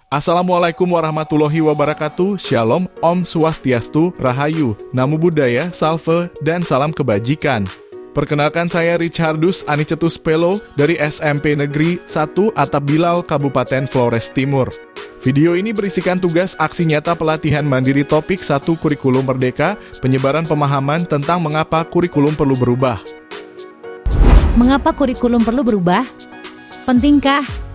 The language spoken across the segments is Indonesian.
Assalamualaikum warahmatullahi wabarakatuh, Shalom, Om Swastiastu, Rahayu, Namo Buddhaya, Salve, dan salam kebajikan. Perkenalkan saya Richardus Anicetus Pelo dari SMP Negeri 1 Atap Bilal, Kabupaten Flores Timur. Video ini berisikan tugas aksi nyata pelatihan mandiri topik 1 Kurikulum Merdeka, penyebaran pemahaman tentang mengapa kurikulum perlu berubah. Mengapa kurikulum perlu berubah? Pentingkah?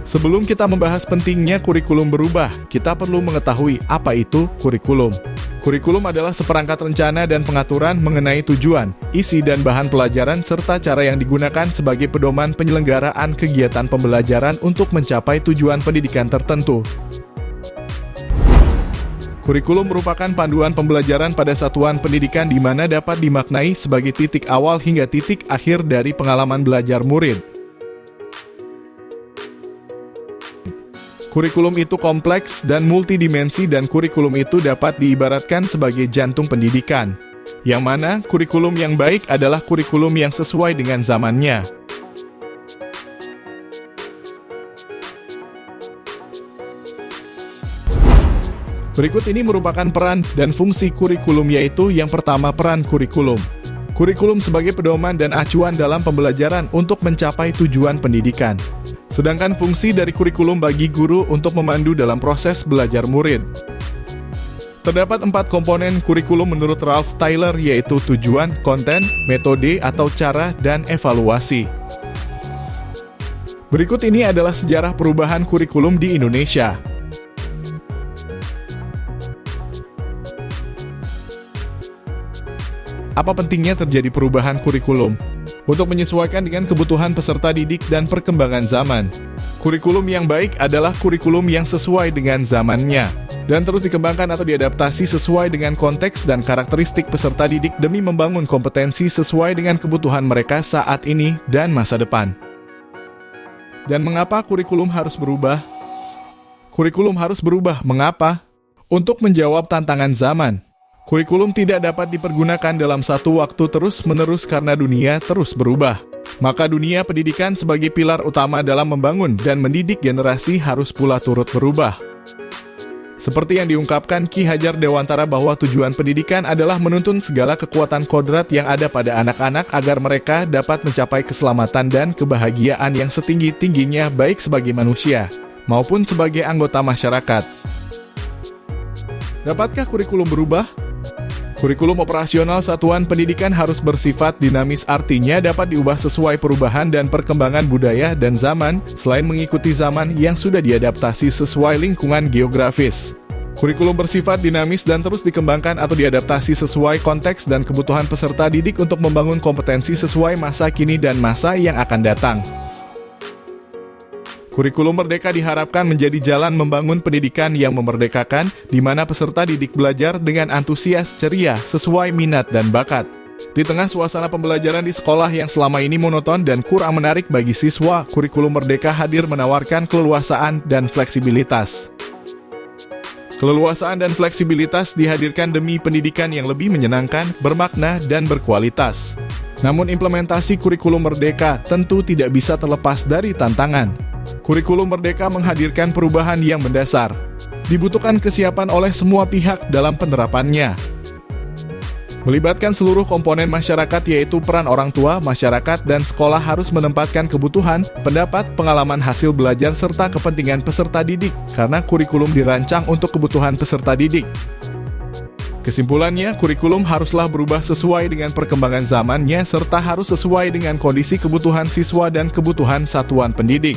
Sebelum kita membahas pentingnya kurikulum berubah, kita perlu mengetahui apa itu kurikulum. Kurikulum adalah seperangkat rencana dan pengaturan mengenai tujuan, isi dan bahan pelajaran serta cara yang digunakan sebagai pedoman penyelenggaraan kegiatan pembelajaran untuk mencapai tujuan pendidikan tertentu. Kurikulum merupakan panduan pembelajaran pada satuan pendidikan di mana dapat dimaknai sebagai titik awal hingga titik akhir dari pengalaman belajar murid. Kurikulum itu kompleks dan multidimensi dan kurikulum itu dapat diibaratkan sebagai jantung pendidikan. Yang mana kurikulum yang baik adalah kurikulum yang sesuai dengan zamannya. Berikut ini merupakan peran dan fungsi kurikulum, yaitu yang pertama, peran kurikulum. Kurikulum sebagai pedoman dan acuan dalam pembelajaran untuk mencapai tujuan pendidikan. Sedangkan fungsi dari kurikulum bagi guru untuk memandu dalam proses belajar murid. Terdapat 4 komponen kurikulum menurut Ralph Tyler, yaitu tujuan, konten, metode atau cara, dan evaluasi. Berikut ini adalah sejarah perubahan kurikulum di Indonesia. Apa pentingnya terjadi perubahan kurikulum? Untuk menyesuaikan dengan kebutuhan peserta didik dan perkembangan zaman. Kurikulum yang baik adalah kurikulum yang sesuai dengan zamannya, dan terus dikembangkan atau diadaptasi sesuai dengan konteks dan karakteristik peserta didik demi membangun kompetensi sesuai dengan kebutuhan mereka saat ini dan masa depan. Dan mengapa kurikulum harus berubah? Kurikulum harus berubah, mengapa? Untuk menjawab tantangan zaman. Kurikulum tidak dapat dipergunakan dalam satu waktu terus-menerus karena dunia terus berubah. Maka dunia pendidikan sebagai pilar utama dalam membangun dan mendidik generasi harus pula turut berubah. Seperti yang diungkapkan Ki Hajar Dewantara bahwa tujuan pendidikan adalah menuntun segala kekuatan kodrat yang ada pada anak-anak agar mereka dapat mencapai keselamatan dan kebahagiaan yang setinggi-tingginya baik sebagai manusia maupun sebagai anggota masyarakat. Dapatkah kurikulum berubah? Kurikulum operasional satuan pendidikan harus bersifat dinamis, artinya dapat diubah sesuai perubahan dan perkembangan budaya dan zaman, selain mengikuti zaman yang sudah diadaptasi sesuai lingkungan geografis. Kurikulum bersifat dinamis dan terus dikembangkan atau diadaptasi sesuai konteks dan kebutuhan peserta didik untuk membangun kompetensi sesuai masa kini dan masa yang akan datang. Kurikulum Merdeka diharapkan menjadi jalan membangun pendidikan yang memerdekakan, di mana peserta didik belajar dengan antusias, ceria, sesuai minat dan bakat. Di tengah suasana pembelajaran di sekolah yang selama ini monoton dan kurang menarik bagi siswa, kurikulum Merdeka hadir menawarkan keleluasaan dan fleksibilitas. Keleluasaan dan fleksibilitas dihadirkan demi pendidikan yang lebih menyenangkan, bermakna, dan berkualitas. Namun implementasi kurikulum Merdeka tentu tidak bisa terlepas dari tantangan. Kurikulum Merdeka menghadirkan perubahan yang mendasar. Dibutuhkan kesiapan oleh semua pihak dalam penerapannya. Melibatkan seluruh komponen masyarakat, yaitu peran orang tua, masyarakat, dan sekolah harus menempatkan kebutuhan, pendapat, pengalaman hasil belajar, serta kepentingan peserta didik, karena kurikulum dirancang untuk kebutuhan peserta didik. Kesimpulannya, kurikulum haruslah berubah sesuai dengan perkembangan zamannya serta harus sesuai dengan kondisi kebutuhan siswa dan kebutuhan satuan pendidik.